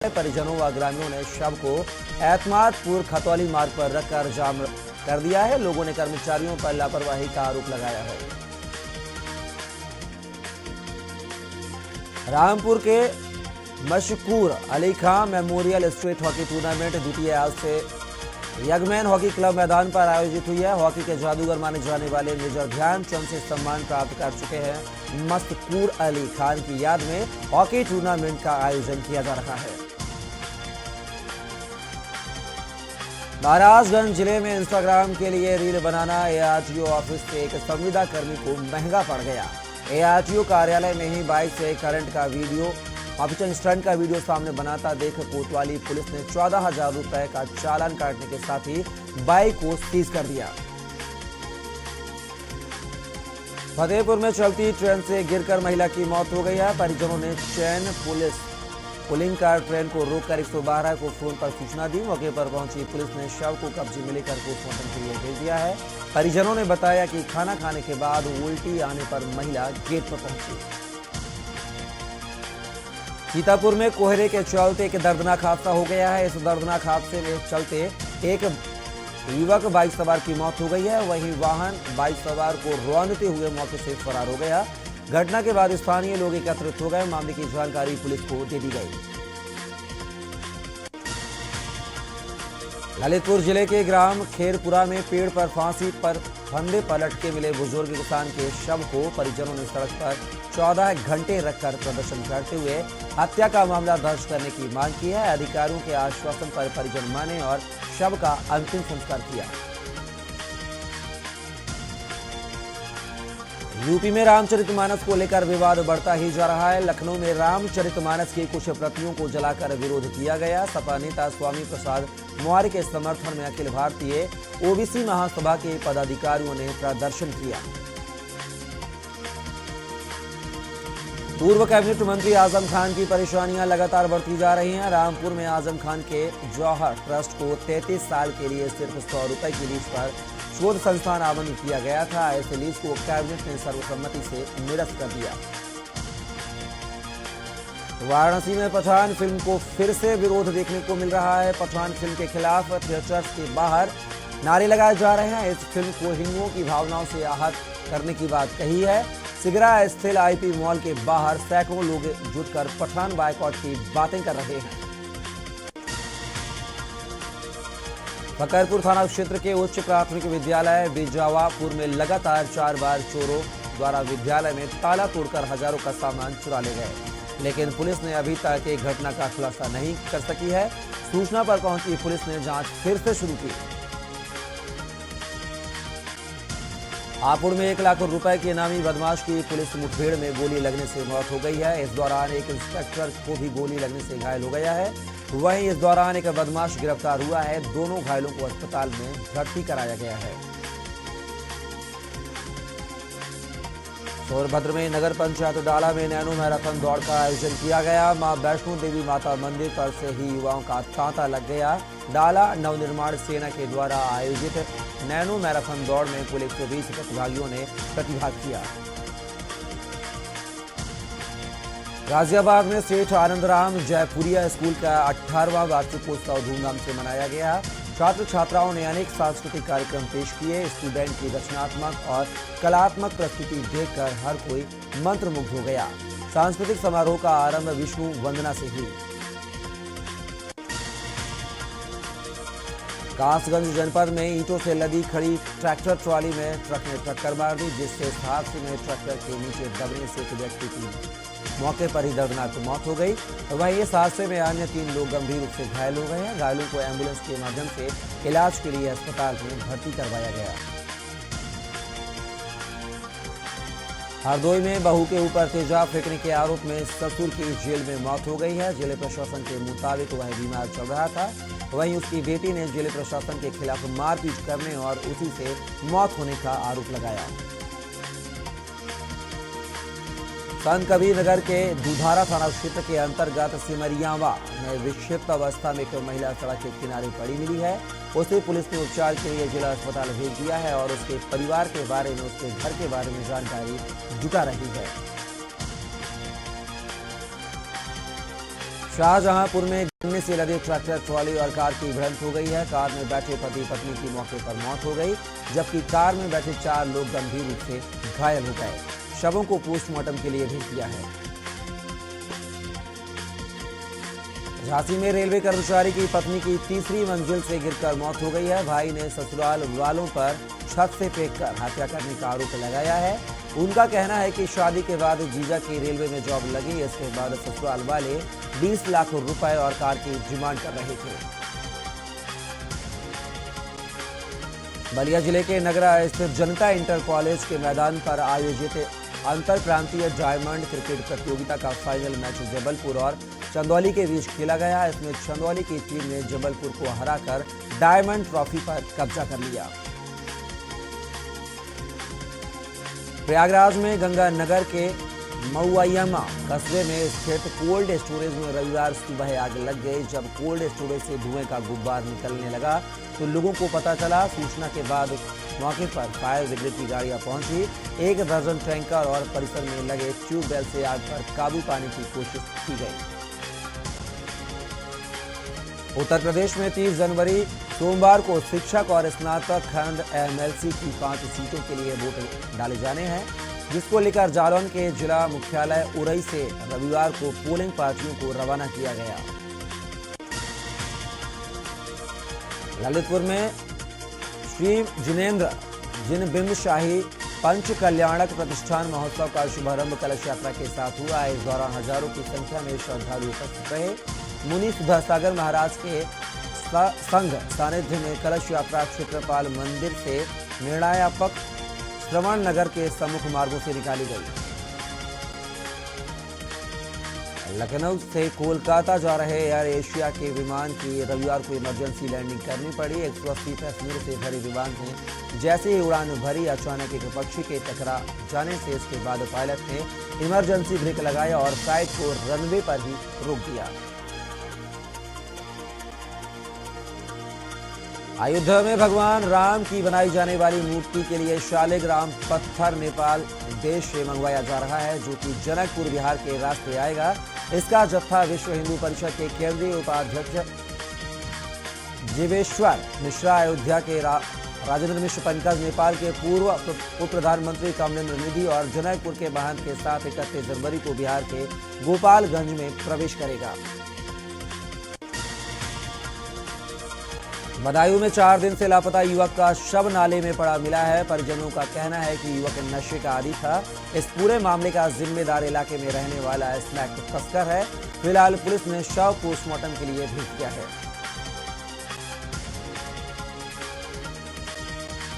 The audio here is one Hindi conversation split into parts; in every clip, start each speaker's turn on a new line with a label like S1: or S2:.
S1: परिजनों व ग्रामीणों ने शव को एतमादपुर खतौली मार्ग पर रखकर जाम कर दिया है। लोगों ने कर्मचारियों पर लापरवाही का आरोप लगाया है। रामपुर के मशकूर अली खां मेमोरियल स्ट्रीट हॉकी टूर्नामेंट द्वितीय आज से यगमैन हॉकी क्लब मैदान पर आयोजित हुई है। हॉकी के जादूगर माने जाने वाले मेजर ध्यानचंद से सम्मान प्राप्त कर चुके हैं। मशकूर अली खान की याद में हॉकी टूर्नामेंट का आयोजन किया जा रहा है। महाराजगंज जिले में इंस्टाग्राम के लिए रील बनाना एआरटीओ ऑफिस के एक संविदा कर्मी को महंगा पड़ गया। एआरटीओ कार्यालय में ही बाइक से स्टंट का वीडियो सामने बनाता देख कोतवाली पुलिस ने 14,000 रुपए का चालान काटने के साथ ही बाइक को सीज कर दिया। फतेहपुर में चलती ट्रेन से गिरकर महिला की मौत हो गई है। परिजनों ने चैन पुलिंग कार ट्रेन को रोककर 112 को फोन पर सूचना दी। मौके पर पहुंची पुलिस ने शव को कब्जे में लेकर पोस्टमार्टम के लिए भेज दिया है। परिजनों ने बताया कि खाना खाने के बाद उल्टी आने पर महिला गेट पर पहुंची। सीतापुर में कोहरे के चलते एक दर्दनाक हादसा हो गया है। इस दर्दनाक हादसे में चलते एक युवक बाइक सवार की मौत हो गई है। वहीं वाहन बाइक सवार को रौंदते हुए मौके से फरार हो गया। घटना के बाद स्थानीय लोग एकत्रित हो गए। मामले की जानकारी पुलिस को दे दी गई। ललितपुर जिले के ग्राम खेरपुरा में पेड़ पर फांसी पर फंदे पर लटके मिले बुजुर्ग किसान के शव को परिजनों ने सड़क पर 14 घंटे रखकर प्रदर्शन करते हुए हत्या का मामला दर्ज करने की मांग की है। अधिकारियों के आश्वासन पर परिजन माने और शव का अंतिम संस्कार किया। यूपी में रामचरितमानस को लेकर विवाद बढ़ता ही जा रहा है। लखनऊ में रामचरितमानस की कुछ प्रतियों को जलाकर विरोध किया गया। सपा नेता स्वामी प्रसाद मौर्य के समर्थन में अखिल भारतीय ओबीसी महासभा के पदाधिकारियों ने प्रदर्शन किया। पूर्व कैबिनेट मंत्री आजम खान की परेशानियां लगातार बढ़ती जा रही हैं। रामपुर में आजम खान के जौहर ट्रस्ट को 33 साल के लिए सिर्फ 100 रुपए की लीज पर शोध संस्थान आवंटित किया गया था। ऐसे लीज को कैबिनेट ने सर्वसम्मति से निरस्त कर दिया। वाराणसी में पठान फिल्म को फिर से विरोध देखने को मिल रहा है। पठान फिल्म के खिलाफ थिएटर्स के बाहर नारे लगाए जा रहे हैं। इस फिल्म को हिंदुओं की भावनाओं से आहत करने की बात कही है। सिगरा स्थित आईपी मॉल के बाहर सैकड़ों लोग जुटकर पठान बायकॉट की बातें कर रहे हैं। फकरपुर थाना क्षेत्र के उच्च प्राथमिक विद्यालय बिजावापुर में लगातार 4 बार चोरों द्वारा विद्यालय में ताला तोड़कर हजारों का सामान चुरा ले गए, लेकिन पुलिस ने अभी तक एक घटना का खुलासा नहीं कर सकी है। सूचना पर पहुंची पुलिस ने जांच फिर से शुरू की। हापुड़ में 1 लाख रुपए के इनामी बदमाश की पुलिस मुठभेड़ में गोली लगने से मौत हो गई है। इस दौरान एक इंस्पेक्टर को भी गोली लगने से घायल हो गया है। वहीं इस दौरान एक बदमाश गिरफ्तार हुआ है। दोनों घायलों को अस्पताल में भर्ती कराया गया है। सोनभद्र में नगर पंचायत डाला में नैनो मैराथन दौड़ का आयोजन किया गया। मां वैष्णो देवी माता मंदिर पर से ही युवाओं का तांता लग गया। डाला नवनिर्माण सेना के द्वारा आयोजित नैनो मैराथन दौड़ में कुल 120 प्रतिभागियों ने प्रतिभाग किया। गाजियाबाद में सेठ आनंदराम जयपुरिया स्कूल का 18वां वार्षिकोत्सव धूमधाम से मनाया गया। छात्र छात्राओं ने अनेक सांस्कृतिक कार्यक्रम पेश किए। स्टूडेंट की रचनात्मक और कलात्मक प्रस्तुति देखकर हर कोई मंत्रमुग्ध हो गया। सांस्कृतिक समारोह का आरंभ विष्णु वंदना से हुई। कासगंज जनपद में ईंटों से लदी खड़ी ट्रैक्टर ट्रॉली में ट्रक ने टक्कर मार दी, जिससे इस हादसे में ट्रैक्टर के नीचे दबने से एक व्यक्ति की मौके पर ही दर्दनाक मौत हो गई। वहीं इस हादसे में अन्य 3 लोग गंभीर रूप से घायल हो गए हैं। घायलों को एम्बुलेंस के माध्यम से इलाज के लिए अस्पताल में भर्ती करवाया गया। हरदोई में बहू के ऊपर तेजाब फेंकने के आरोप में ससुर की जेल में मौत हो गई है। जिले प्रशासन के मुताबिक वह बीमार चल रहा था। वहीं उसकी बेटी ने जिले प्रशासन के खिलाफ मारपीट करने और उसी से मौत होने का आरोप लगाया। संत कबीर नगर के दुधारा थाना क्षेत्र के अंतर्गत सिमरियावा में विक्षिप्त अवस्था में एक महिला सड़क के किनारे पड़ी मिली है। उसे पुलिस ने उपचार के लिए जिला अस्पताल भेज दिया है और उसके परिवार के बारे में, उसके घर के बारे में जानकारी जुटा रही है। शाहजहांपुर में गिरने से लदे ट्रैक्टर ट्रॉली और कार की भिड़ंत हो गई है। कार में बैठे पति पत्नी की मौके पर मौत हो गई, जबकि कार में बैठे 4 लोग गंभीर रूप से घायल हो गए। शवों को पोस्टमार्टम के लिए भेज दिया है। झांसी में रेलवे कर्मचारी की पत्नी की तीसरी मंजिल से गिरकर मौत हो गई है। भाई ने ससुराल वालों पर छत से फेंककर हत्या करने का आरोप लगाया है। उनका कहना है कि शादी के बाद जीजा की रेलवे में जॉब लगी, इसके बाद ससुराल वाले 20 लाख रुपए और कार की डिमांड कर रहे थे। बलिया जिले के नगरा स्थित जनता इंटर कॉलेज के मैदान पर आयोजित अंतर प्रांतीय डायमंड क्रिकेट प्रतियोगिता का फाइनल मैच जबलपुर और चंदौली के बीच खेला गया। इसमें चंदौली की टीम ने जबलपुर को हराकर डायमंड ट्रॉफी पर कब्जा कर लिया। प्रयागराज में गंगानगर के मऊआयमा कस्बे में स्थित कोल्ड स्टोरेज में रविवार सुबह आग लग गई। जब कोल्ड स्टोरेज से धुएं का गुब्बार निकलने लगा तो लोगों को पता चला। सूचना के बाद मौके पर फायर ब्रिगेड की गाड़ियां पहुंची। 1 दर्जन टैंकर और परिसर में लगे ट्यूबवेल से आग पर काबू पाने की कोशिश की गई। उत्तर प्रदेश में 30 जनवरी सोमवार को शिक्षक और स्नातक खंड एमएलसी की 5 सीटों के लिए वोट डाले जाने हैं, जिसको लेकर जालौन के जिला मुख्यालय उरई से रविवार को पोलिंग पार्टियों को रवाना किया गया। ललितपुर में श्री जिनेन्द्र जिनबिंब शाही पंच कल्याणक प्रतिष्ठान महोत्सव का शुभारंभ कलश यात्रा के साथ हुआ। इस दौरान हजारों की संख्या में श्रद्धालु उपस्थित रहे। मुनि सुधासागर महाराज के संघ सानिध्य में कलश यात्रा क्षेत्रपाल मंदिर से निर्णायक श्रवण नगर के सम्मुख मार्गों से निकाली गई। लखनऊ से कोलकाता जा रहे एयर एशिया के विमान की रविवार को इमरजेंसी लैंडिंग करनी पड़ी। 180 पैसेंजरों से भरे विमान ने जैसे ही उड़ान भरी, अचानक एक पक्षी के टकरा जाने से इसके बाद पायलट ने इमरजेंसी ब्रेक लगाया और फ्लाइट को रनवे पर ही रोक दिया। अयोध्या में भगवान राम की बनाई जाने वाली मूर्ति के लिए शालिग्राम पत्थर नेपाल देश से मंगवाया जा रहा है, जो कि जनकपुर बिहार के रास्ते आएगा। इसका जत्था विश्व हिंदू परिषद के केंद्रीय उपाध्यक्ष जीवेश्वर मिश्रा, अयोध्या के राजेंद्र मिश्र पंकज, नेपाल के पूर्व उप प्रधानमंत्री कमलेन्द्र निधि और जनकपुर के महंत के साथ 31 जनवरी को बिहार के गोपालगंज में प्रवेश करेगा। बदायूं में 4 दिन से लापता युवक का शव नाले में पड़ा मिला है। परिजनों का कहना है कि युवक नशे का आदी था। इस पूरे मामले का जिम्मेदार इलाके में रहने वाला स्नैक तस्कर है। फिलहाल पुलिस ने शव पोस्टमार्टम के लिए भेज दिया है।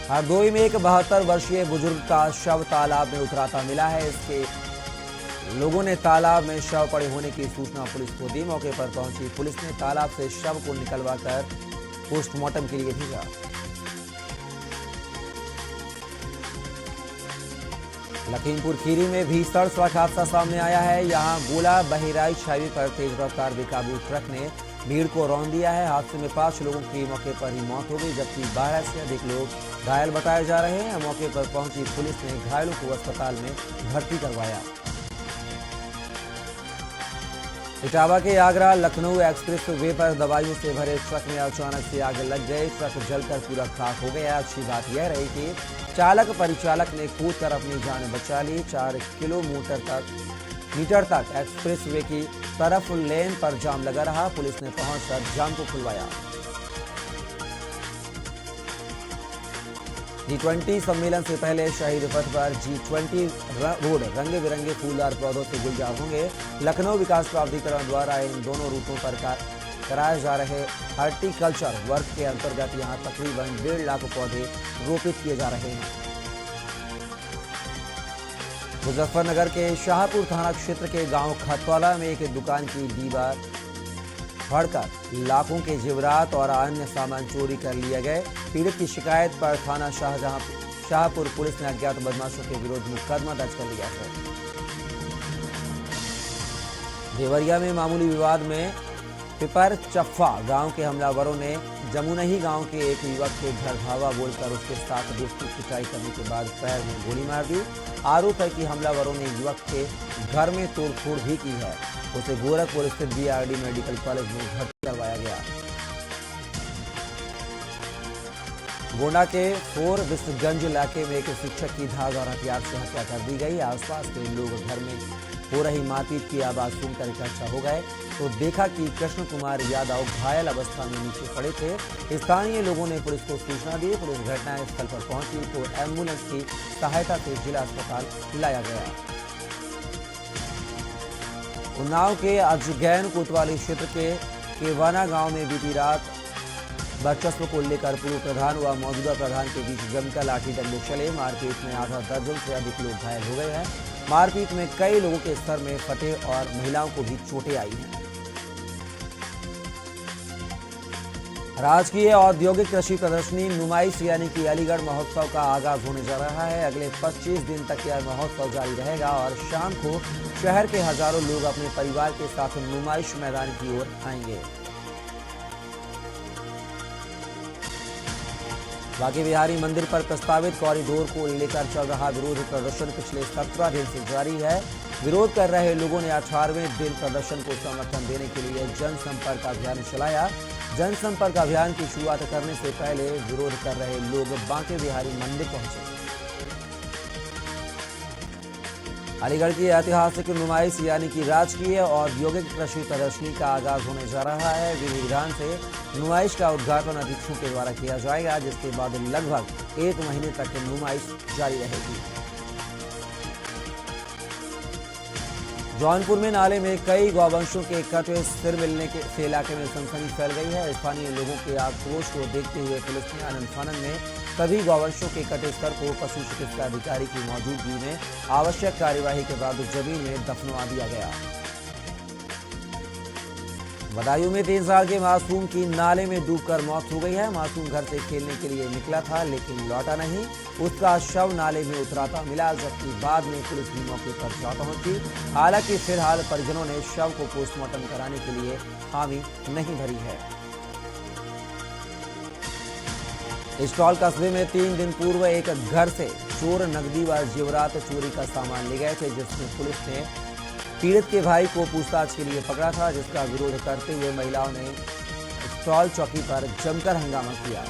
S1: हरदोई में एक 72 वर्षीय बुजुर्ग का शव तालाब में उतराता मिला है। इसके लोगों ने तालाब में शव पड़े होने की सूचना पुलिस को दी। मौके पर पहुंची पुलिस ने तालाब से शव को निकलवाकर पोस्टमार्टम के लिए भेजा। लखीमपुर खीरी में भीषण सड़क हादसा सामने आया है। यहां गोला बहराइच हाईवे पर तेज रफ्तार बेकाबू ट्रक ने भीड़ को रौंद दिया है। हादसे में 5 लोगों की मौके पर ही मौत हो गई, जबकि 12 से अधिक लोग घायल बताए जा रहे हैं। मौके पर पहुंची पुलिस ने घायलों को अस्पताल में भर्ती करवाया। इटावा के आगरा लखनऊ एक्सप्रेस वे पर दवाइयों से भरे ट्रक में अचानक से आग लग गई। ट्रक जलकर पूरा खाक हो गया। अच्छी बात यह रही कि चालक परिचालक ने कूदकर अपनी जान बचा ली। 4 किलोमीटर तक एक्सप्रेस वे की तरफ लेन पर जाम लगा रहा। पुलिस ने पहुंचकर जाम को खुलवाया। G20 सम्मेलन से पहले शहीद पथ पर G20 रोड रंगे बिरंगे फूलदार पौधों से गुलजार होंगे। लखनऊ विकास प्राधिकरण द्वारा इन दोनों रूटों पर कराए जा रहे हॉर्टिकल्चर वर्क के अंतर्गत यहां तकरीबन 1.5 लाख पौधे रोपित किए जा रहे हैं। मुजफ्फरनगर के शाहपुर थाना क्षेत्र के गांव खतौला में एक दुकान की दीवार फाड़कर लाखों के जेवरात और अन्य सामान चोरी कर लिए गए। पीड़ित की शिकायत पर थाना शाहपुर पुलिस ने अज्ञात बदमाशों के विरुद्ध मुकदमा दर्ज कर लिया है। देवरिया में मामूली विवाद में पिपर चफ्फा गांव के हमलावरों ने जमुनही गांव के एक युवक के घर धावा बोलकर उसके साथ दोस्ती पिटाई करने के बाद पैर में गोली मार दी। आरोप है कि हमलावरों ने युवक के घर में तोड़फोड़ भी की है। उसे गोरखपुर स्थित बीआरडी मेडिकल कॉलेज में भर्ती करवाया गया। गोंडा के फोर बिस्टगंज इलाके में एक शिक्षक की धारदार हथियार से हत्या कर दी गई। आसपास के लोग घर में हो रही मारपीट की आवाज सुनकर इकट्ठा हो गए तो देखा कि कृष्ण कुमार यादव घायल अवस्था में नीचे पड़े थे। स्थानीय लोगों ने पुलिस को सूचना दी। पुलिस घटनास्थल पर पहुंची तो एम्बुलेंस की सहायता से जिला अस्पताल लाया गया। उन्नाव के अजगैन कोतवाली क्षेत्र के केवाना गांव में बीती रात वर्चस्व को लेकर पूर्व प्रधान व मौजूदा प्रधान के बीच जमकर लाठी डंडे चले। मारपीट में आधा दर्जन से अधिक लोग घायल हो गए हैं। मारपीट में कई लोगों के सर में फटे और महिलाओं को भी चोटें आई हैं। राजकीय औद्योगिक कृषि प्रदर्शनी नुमाइश यानी कि अलीगढ़ महोत्सव का आगाज होने जा रहा है। अगले 25 दिन तक यह महोत्सव जारी रहेगा और शाम को शहर के हजारों लोग अपने परिवार के साथ नुमाइश मैदान की ओर आएंगे। बांके बिहारी मंदिर पर प्रस्तावित कॉरिडोर को लेकर चल रहा विरोध प्रदर्शन पिछले 17 दिन से जारी है। विरोध कर रहे लोगों ने 18वें दिन प्रदर्शन को समर्थन देने के लिए जनसंपर्क अभियान चलाया। जनसंपर्क अभियान की शुरुआत करने से पहले विरोध कर रहे लोग बांके बिहारी मंदिर पहुंचे। अलीगढ़ की ऐतिहासिक नुमाइश यानी कि राजकीय औद्योगिक कृषि प्रदर्शनी का आगाज होने जा रहा है। विधि विधान से नुमाइश का उद्घाटन अतिथियों के द्वारा किया जाएगा, जिसके बाद लगभग 1 महीने तक नुमाइश जारी रहेगी। जौनपुर में नाले में कई गौवंशों के कटे सिर मिलने से इलाके में सनसनी फैल गई है। स्थानीय लोगों के आक्रोश को देखते हुए पुलिस ने आनंद फानन में सभी गौवंशों के कटे सर को पशु चिकित्सा अधिकारी की मौजूदगी में आवश्यक कार्यवाही के बाद जमीन में दफनवा दिया गया। बदायूं में 3 साल के मासूम की नाले में डूबकर मौत हो गई है। मासूम घर से खेलने के लिए निकला था लेकिन लौटा नहीं। उसका शव नाले में उतराता मिला, जबकि बाद में पुलिस भी मौके पर जा पहुंची। हालांकि फिलहाल परिजनों ने शव को पोस्टमार्टम कराने के लिए हामी नहीं भरी है। स्टॉल कस्बे में 3 दिन पूर्व एक घर से चोर नकदी व जेवरात चोरी का सामान ले गए थे, जिसमें पुलिस ने पीड़ित के भाई को पूछताछ के लिए पकड़ा था, जिसका विरोध करते हुए महिलाओं ने स्टॉल चौकी पर जमकर हंगामा किया।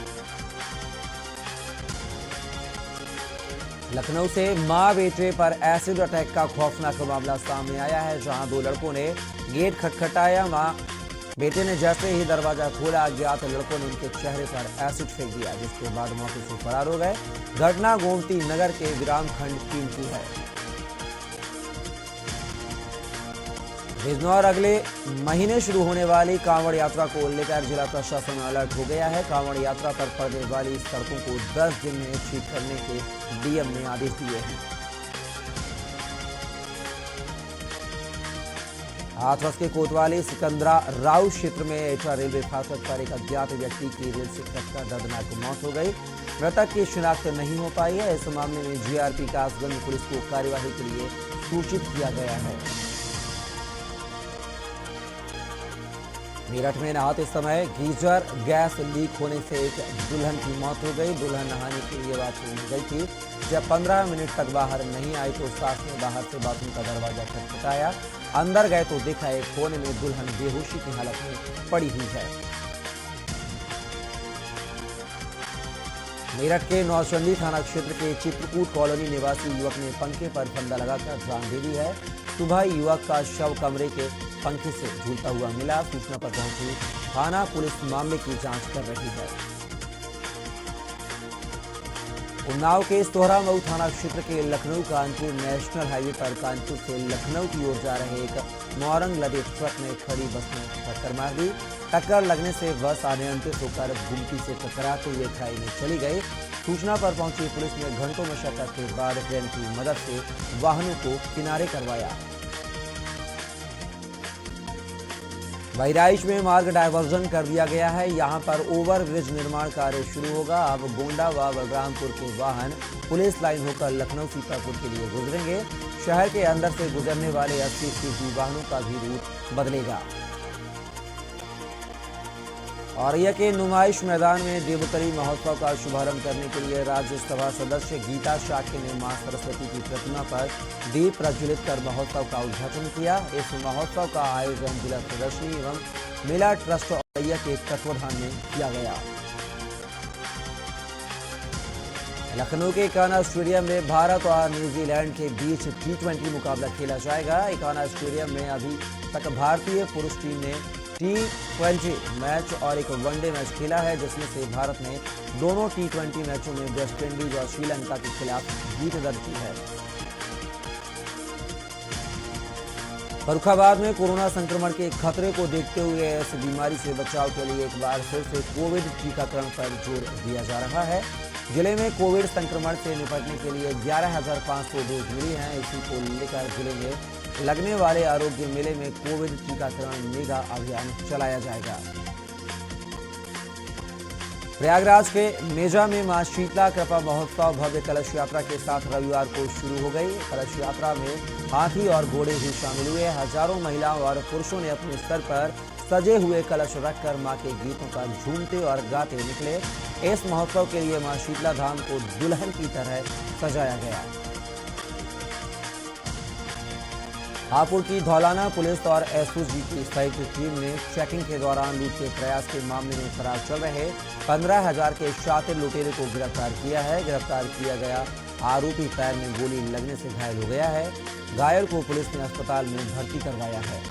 S1: लखनऊ से मां बेटे पर एसिड अटैक का खौफनाक मामला सामने आया है, जहां 2 लड़कों ने गेट खटखटाया। मां बेटे ने जैसे ही दरवाजा खोला, अज्ञात लड़कों ने उनके चेहरे पर एसिड फेंक दिया, जिसके बाद मौके से फरार हो गए। घटना गोमती नगर के विराम खंड 3 की है। बिजनौर अगले महीने शुरू होने वाली कांवड़ यात्रा को लेकर जिला प्रशासन अलर्ट हो गया है। कांवड़ यात्रा पर पड़ने वाली सड़कों को 10 दिन में ठीक करने के डीएम ने आदेश दिए हैं। हाथरस के कोतवाली सिकंदरा राव क्षेत्र में एटा रेलवे फाटक पर एक अज्ञात व्यक्ति की रेल से कटकर दर्दनाक मौत हो गई। मृतक की शिनाख्त नहीं हो पाई है। इस मामले में जीआरपी कासगंज पुलिस को कार्यवाही के लिए सूचित किया गया है। मेरठ में नहाते समय गीजर गैस लीक होने से एक दुल्हन की मौत हो गई। दुल्हन नहाने के लिए बाथरूम में गई थी। जब 15 मिनट तक बाहर नहीं आई तो सास ने बाहर से बाथरूम का दरवाजा खटखटाया। अंदर गए तो देखा एक कोने में दुल्हन बेहोशी की हालत में पड़ी हुई है। मेरठ के नौचंदी थाना क्षेत्र के चित्रकूट कॉलोनी निवासी युवक ने पंखे पर फंदा लगाकर जान दे दी है। सुबह युवक का शव कमरे के पंखे से झूलता हुआ मिला। सूचना पर पहुंची थाना पुलिस मामले की जांच कर रही है। उन्नाव के सोहरा मऊ थाना क्षेत्र के लखनऊ कानपुर नेशनल हाईवे पर कानपुर से लखनऊ की ओर जा रहे एक मोरंग लदे ट्रक ने खड़ी बस में टक्कर मार दी। टक्कर लगने से बस अनियंत्रित होकर गुमटी से टकराते हुए खाई में चली गई। सूचना पर पहुंची पुलिस ने घंटों मशक्कत के बाद क्रेन की मदद से वाहनों को किनारे करवाया। बहराइच में मार्ग डायवर्जन कर दिया गया है। यहां पर ओवर ब्रिज निर्माण कार्य शुरू होगा। अब गोंडा व बलरामपुर के वाहन पुलिस लाइन होकर लखनऊ सीतापुर के लिए गुजरेंगे। शहर के अंदर से गुजरने वाले 80 फीसदी वाहनों का भी रूट बदलेगा। औरैया के नुमाइश मैदान में देवोत्तरी महोत्सव का शुभारंभ करने के लिए राज्यसभा सदस्य गीता शाक्य ने मां सरस्वती की प्रतिमा पर दीप प्रज्वलित कर महोत्सव का उद्घाटन किया। इस महोत्सव का आयोजन जिला प्रदर्शनी एवं मेला ट्रस्ट औरैया के तत्वाधान में किया गया। लखनऊ के इकाना स्टेडियम में भारत और न्यूजीलैंड के बीच T20 मुकाबला खेला जाएगा। इकाना स्टेडियम में अभी तक भारतीय पुरुष टीम ने T20 मैच और एक वनडे मैच खेला है, जिसमें से भारत ने दोनों T20 मैचों में वेस्ट इंडीज और श्रीलंका के खिलाफ जीत दर्ज की है। फर्रुखाबाद में कोरोना संक्रमण के खतरे को देखते हुए इस बीमारी से बचाव के लिए एक बार फिर से कोविड टीकाकरण पर जोर दिया जा रहा है। जिले में कोविड संक्रमण से निपटने के लिए 11,500 डोज मिली हैं। इसी को लेकर जिले में लगने वाले आरोग्य मेले में कोविड टीकाकरण मेगा अभियान चलाया जाएगा। प्रयागराज के मेजा में मां शीतला कृपा महोत्सव भव्य कलश यात्रा के साथ रविवार को शुरू हो गई। कलश यात्रा में हाथी और घोड़े भी शामिल हुए। हजारों महिलाओं और पुरुषों ने अपने स्तर पर सजे हुए कलश रखकर मां के गीतों पर झूमते और गाते निकले। इस महोत्सव के लिए मां शीतला धाम को दुल्हन की तरह सजाया गया। हापुड़ की धौलाना पुलिस और एसओजी की संयुक्त टीम ने चेकिंग के दौरान लूट के प्रयास के मामले में फरार चल रहे 15,000 के शातिर लुटेरे को गिरफ्तार किया है। गिरफ्तार किया गया आरोपी पैर में गोली लगने से घायल हो गया है। घायल को पुलिस ने अस्पताल में भर्ती करवाया है।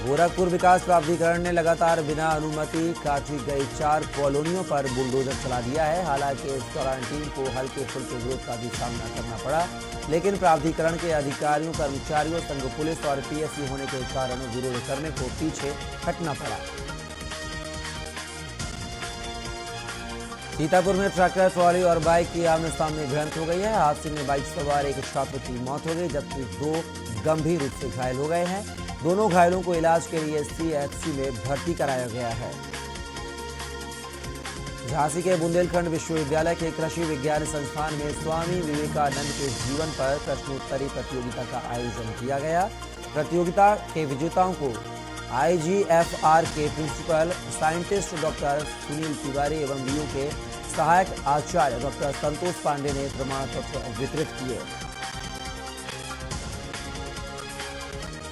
S1: गोरखपुर विकास प्राधिकरण ने लगातार बिना अनुमति काटी गई 4 कॉलोनियों पर बुलडोजर चला दिया है। हालांकि इस दौरान टीम को हल्के फुल्के विरोध का भी सामना करना पड़ा, लेकिन प्राधिकरण के अधिकारियों, कर्मचारियों, संघ पुलिस और पीएससी होने के कारण विरोध करने को पीछे हटना पड़ा। सीतापुर में ट्रैक्टर, ट्रॉली और बाइक की आमने सामने भिड़ंत हो गई है। हादसे में बाइक सवार एक छात्र की मौत हो गई, जबकि 2 गंभीर रूप से घायल हो गए हैं। दोनों घायलों को इलाज के लिए सीएचसी में भर्ती कराया गया है। झांसी के बुंदेलखंड विश्वविद्यालय के कृषि विज्ञान संस्थान में स्वामी विवेकानंद के जीवन पर प्रश्नोत्तरी प्रतियोगिता का आयोजन किया गया। प्रतियोगिता के विजेताओं को IGFR के principal scientist doctor Sunil Tiwari एवं बीयू के सहायक आचार्य डॉक्टर संतोष पांडे ने प्रमाण पत्र वितरित किए।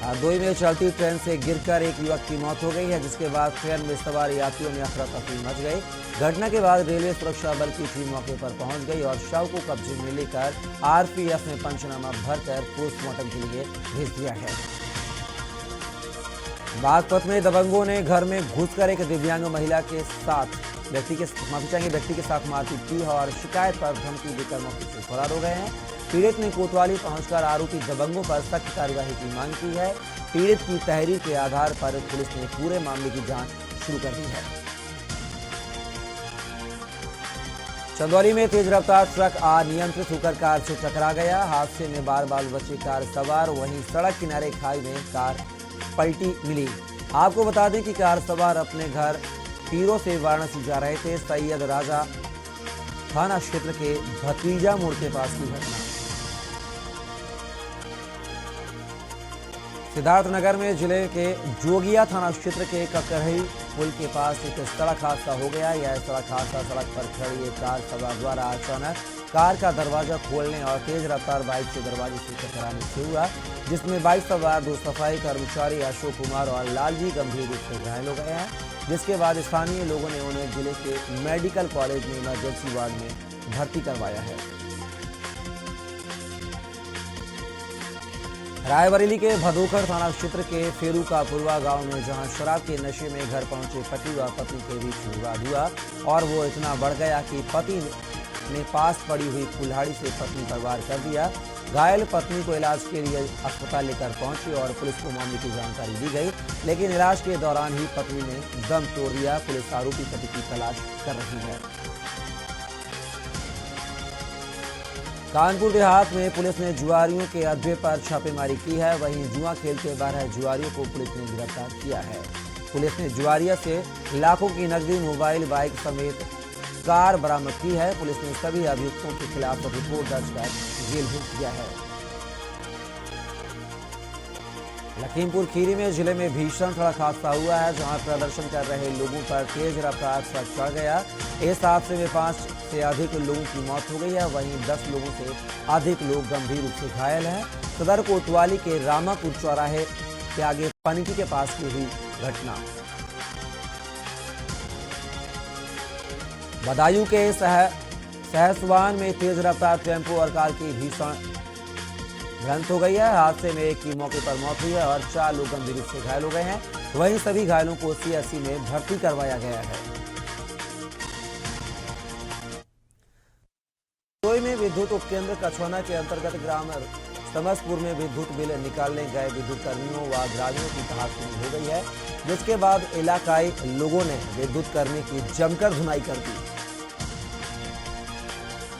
S1: हरदोई में चलती ट्रेन से गिरकर एक युवक की मौत हो गई है, जिसके बाद ट्रेन में सवार यात्रियों में अफरा तफरी मच गई। घटना के बाद रेलवे सुरक्षा बल की टीम मौके पर पहुंच गई और शव को कब्जे में लेकर आरपीएफ ने पंचनामा भरकर पोस्टमार्टम के लिए भेज दिया है। बागपत में दबंगों ने घर में घुसकर एक दिव्यांग महिला के साथ व्यक्ति के साथ मारपीट की और शिकायत पर धमकी देकर मौके से फरार हो गए हैं। पीड़ित ने कोतवाली पहुंचकर आरोपी दबंगों पर सख्त कार्यवाही की मांग की है। पीड़ित की तहरीर के आधार पर पुलिस ने पूरे मामले की जांच शुरू कर दी है। चंदौली में तेज रफ्तार ट्रक अनियंत्रित होकर कार से टकरा गया। हादसे में बाल बचे कार सवार, वहीं सड़क किनारे खाई में कार पलटी मिली। आपको बता दें कि कार सवार अपने घर पीरो से वाराणसी जा रहे थे। सैयद राजा थाना क्षेत्र के भतीजा मोड़ के पास की घटना। सिद्धार्थनगर में जिले के जोगिया थाना क्षेत्र के ककरही पुल के पास एक सड़क हादसा हो गया। यह सड़क हादसा सड़क पर खड़ी एक कार सवार द्वारा अचानक कार का दरवाजा खोलने और तेज रफ्तार बाइक से दरवाजे से टकराने से हुआ, जिसमें बाइक सवार 2 सफाई कर्मचारी अशोक कुमार और लालजी गंभीर रूप से घायल हो गए हैं। जिसके बाद स्थानीय लोगों ने उन्हें जिले के मेडिकल कॉलेज में इमरजेंसी वार्ड में भर्ती करवाया है। रायबरेली के भदोखर थाना क्षेत्र के फेरू का पुरवा गांव में जहां शराब के नशे में घर पहुंचे पति व पत्नी के बीच विवाद हुआ और वो इतना बढ़ गया कि पति ने पास पड़ी हुई कुल्हाड़ी से पत्नी पर वार कर दिया। घायल पत्नी को इलाज के लिए अस्पताल लेकर पहुंची और पुलिस को मामले की जानकारी दी गई, लेकिन इलाज के दौरान ही पत्नी ने दम तोड़ दिया। पुलिस आरोपी पति की तलाश कर रही है। कानपुर देहात में पुलिस ने जुआरियों के अड्डे पर छापेमारी की है। वहीं जुआ खेलते 12 जुआरियों को पुलिस ने गिरफ्तार किया है। पुलिस ने जुआरिया से लाखों की नकदी, मोबाइल, बाइक समेत कार बरामद की है। पुलिस ने सभी अभियुक्तों के खिलाफ रिपोर्ट दर्ज कर जेल भेज दिया है। लखीमपुर खीरी में जिले में भीषण सड़क हादसा हुआ है, जहां प्रदर्शन कर रहे लोगों पर तेज रफ्तार ट्रक चढ़ गया। इस हादसे में 5 से अधिक लोगों की मौत हो गई है, वहीं 10 लोगों से अधिक लोग गंभीर रूप से घायल हैं। सदर कोतवाली के रामापुर चौराहे के आगे पनकी के पास की हुई घटना। बदायूं के सहसवान में तेज रफ्तार टेम्पो और कार की भीषण भिड़ंत हो गई है। हादसे में एक की मौके पर मौत हुई है और 4 लोग गंभीर रूप से घायल हो गए हैं। वहीं सभी घायलों को सीएचसी में भर्ती करवाया गया है। सोई में विद्युत उपकेंद्र कछवाना के अंतर्गत ग्राम समस्तपुर में विद्युत बिल निकालने गए विद्युत कर्मियों व ग्रामीणों की कहासुनी हो गई है, जिसके बाद इलाकाई लोगों ने विद्युत कर्मी की जमकर धुनाई कर दी।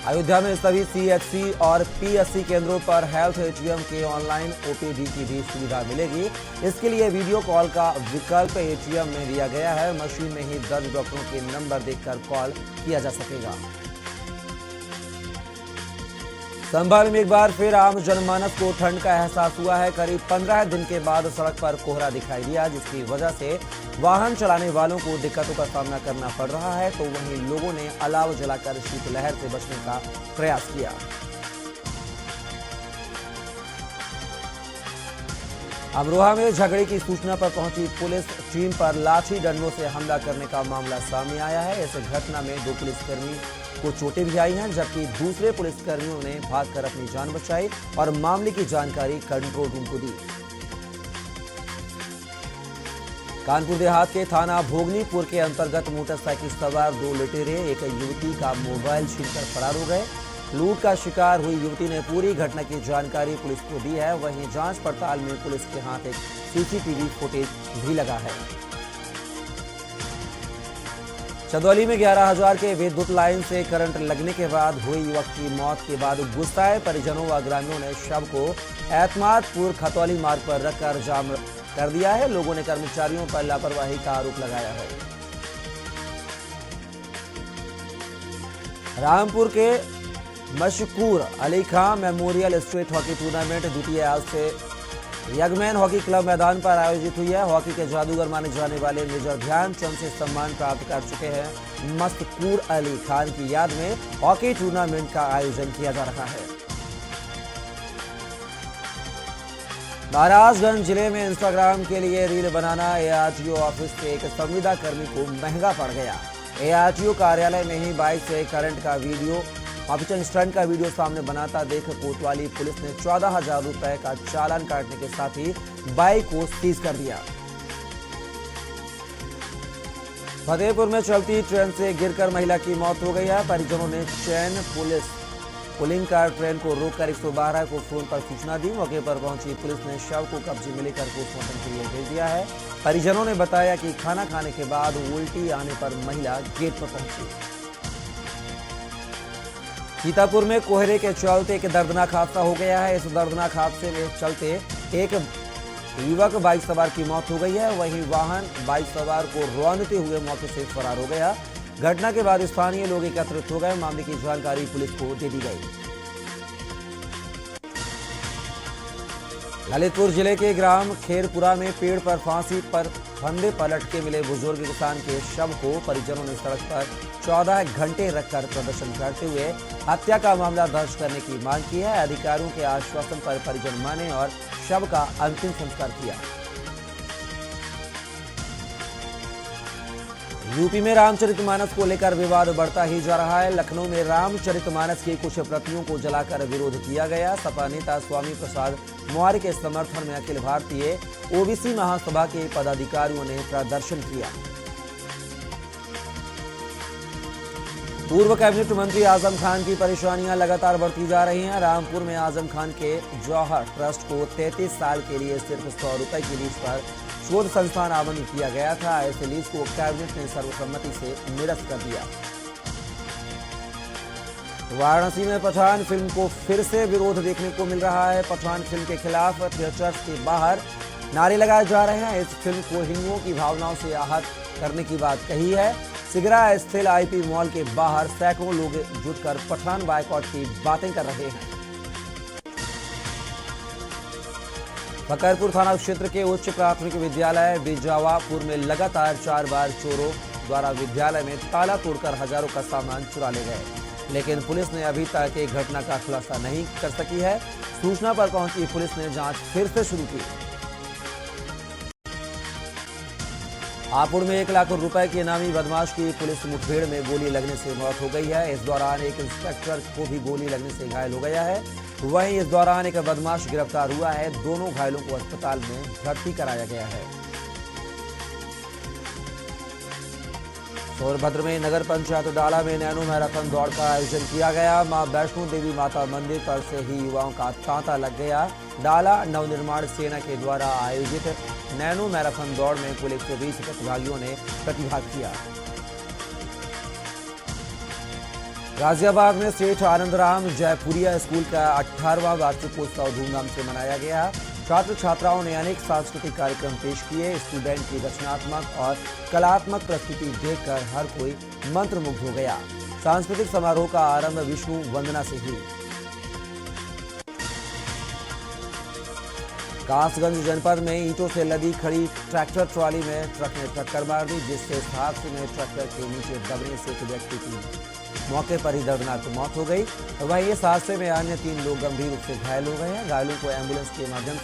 S1: अयोध्या में सभी सीएचसी और पीएससी केंद्रों पर हेल्थ एटीएम के ऑनलाइन ओपीडी की भी सुविधा मिलेगी। इसके लिए वीडियो कॉल का विकल्प एटीएम में दिया गया है। मशीन में ही दर्ज डॉक्टरों के नंबर देखकर कॉल किया जा सकेगा। संभल में एक बार फिर आम जनमानस को ठंड का एहसास हुआ है। करीब 15 दिन के बाद सड़क पर कोहरा दिखाई दिया, जिसकी वजह से वाहन चलाने वालों को दिक्कतों का सामना करना पड़ रहा है। तो वहीं लोगों ने अलाव जलाकर शीतलहर से बचने का प्रयास किया। अमरोहा में झगड़े की सूचना पर पहुंची पुलिस टीम पर लाठी डंडों से हमला करने का मामला सामने आया है। इस घटना में 2 पुलिसकर्मी को चोटें भी आई हैं, जबकि दूसरे पुलिसकर्मियों ने भागकर अपनी जान बचाई और मामले की जानकारी कंट्रोल रूम को दी। कानपुर देहात के थाना भोगनीपुर के अंतर्गत मोटरसाइकिल सवार 2 लुटेरे एक युवती का मोबाइल छीनकर फरार हो गए। लूट का शिकार हुई युवती ने पूरी घटना की जानकारी पुलिस को दी है। वहीं जांच पड़ताल में पुलिस के हाथ एक सीसीटीवी फुटेज भी लगा है। चंदौली में 11,000 के विद्युत लाइन से करंट लगने के बाद हुई युवक की मौत के बाद गुस्साए परिजनों व ग्रामीणों ने शव को एतमादपुर खतौली मार्ग पर रखकर जाम कर दिया है। लोगों ने कर्मचारियों पर लापरवाही का आरोप लगाया है। रामपुर के मशकूर अली खां मेमोरियल स्ट्रीट हॉकी टूर्नामेंट द्वितीय आज से यगमैन हॉकी क्लब मैदान पर आयोजित हुई है। हॉकी के जादूगर माने जाने वाले मेजर ध्यानचंद से सम्मान प्राप्त कर चुके हैं। मशकूर अली खान की याद में हॉकी टूर्नामेंट का आयोजन किया जा रहा है। महाराजगंज जिले में इंस्टाग्राम के लिए रील बनाना एआरटीओ ऑफिस के एक संविदा कर्मी को महंगा पड़ गया। एआरटीओ कार्यालय में ही बाइक से करंट का वीडियो ऑफिशियल स्टंट का वीडियो सामने बनाता देख कोतवाली पुलिस ने 14,000 रुपए का चालान काटने के साथ ही बाइक को सीज कर दिया। फतेहपुर में चलती ट्रेन से गिरकर महिला की मौत हो गई है। परिजनों ने चैन पुलिंग कार ट्रेन को रोककर 112 को फोन पर सूचना दी। मौके पर पहुंची पुलिस ने शव को कब्जे में लेकर पोस्टमार्टम के लिए भेज दिया है। परिजनों ने बताया कि खाना खाने के बाद उल्टी आने पर महिला गेट पर पहुंची। सीतापुर में कोहरे के चलते एक दर्दनाक हादसा हो गया है। इस दर्दनाक हादसे में चलते एक युवक बाइक सवार की मौत हो गई है। वहीं वाहन बाइक सवार को रौंदते हुए मौके से फरार हो गया। घटना के बाद स्थानीय लोग एकत्रित हो गए। मामले की जानकारी पुलिस को दे दी गई। ललितपुर जिले के ग्राम खेरपुरा में पेड़ पर फांसी पर फंदे पर लटके मिले बुजुर्ग किसान के शव को परिजनों ने सड़क पर 14 घंटे रखकर प्रदर्शन करते हुए हत्या का मामला दर्ज करने की मांग की है। अधिकारियों के आश्वासन पर परिजन माने और शव का अंतिम संस्कार किया। यूपी में रामचरितमानस को लेकर विवाद बढ़ता ही जा रहा है। लखनऊ में रामचरितमानस की कुछ प्रतियों को जलाकर विरोध किया गया। सपा नेता स्वामी प्रसाद मौर्य के समर्थन में अखिल भारतीय ओबीसी महासभा के पदाधिकारियों ने प्रदर्शन किया। पूर्व कैबिनेट मंत्री आजम खान की परेशानियां लगातार बढ़ती जा रही हैं। रामपुर में आजम खान के जौहर ट्रस्ट को 33 साल के लिए सिर्फ 100 रुपए की लीज पर शोध संस्थान आवंटित किया गया था। ऐसे लीज को कैबिनेट ने सर्वसम्मति से निरस्त कर दिया। वाराणसी में पठान फिल्म को फिर से विरोध देखने को मिल रहा है। पठान फिल्म के खिलाफ थिएटर्स के बाहर नारे लगाए जा रहे हैं। इस फिल्म को हिंदुओं की भावनाओं से आहत करने की बात कही है। सिगरा स्थित आईपी मॉल के बाहर सैकड़ों लोग जुटकर पठान बायकॉट की बातें कर रहे हैं। फकरपुर थाना क्षेत्र के उच्च प्राथमिक विद्यालय बिजावापुर में लगातार 4 बार चोरों द्वारा विद्यालय में ताला तोड़कर हजारों का सामान चुरा ले गए, लेकिन पुलिस ने अभी तक एक घटना का खुलासा नहीं कर सकी है। सूचना पर पहुंची पुलिस ने जांच फिर से शुरू की। हापुड़ में 1 लाख रुपए के इनामी बदमाश की पुलिस मुठभेड़ में गोली लगने से मौत हो गई है। इस दौरान एक इंस्पेक्टर को भी गोली लगने से घायल हो गया है। वहीं इस दौरान एक बदमाश गिरफ्तार हुआ है। दोनों घायलों को अस्पताल में भर्ती कराया गया है। सोनभद्र में नगर पंचायत डाला में नैनो मैराथन दौड़ का आयोजन किया गया। मां वैष्णो देवी माता मंदिर पर से ही युवाओं का तांता लग गया। डाला नवनिर्माण सेना के द्वारा आयोजित नैनो मैराथन दौड़ में कुल 120 प्रतिभागियों ने प्रतिभाग किया। गाजियाबाद में सेठ आनंदराम जयपुरिया स्कूल का 18वां वार्षिकोत्सव धूमधाम से मनाया गया। छात्र छात्राओं ने अनेक सांस्कृतिक कार्यक्रम पेश किए। स्टूडेंट की रचनात्मक और कलात्मक प्रस्तुति देखकर हर कोई मंत्रमुग्ध हो गया। सांस्कृतिक समारोह का आरंभ विष्णु वंदना से हुई। कासगंज जनपद में ईंटों से लदी खड़ी ट्रैक्टर ट्रॉली में ट्रक ने टक्कर मार दी, जिससे इस हादसे में ट्रैक्टर के नीचे दबने से एक व्यक्ति की मौके पर ही दर्दनाक मौत हो गई। वहीं इस हादसे में अन्य 3 लोग गंभीर रूप से घायल हो गए हैं। घायलों को एम्बुलेंस के माध्यम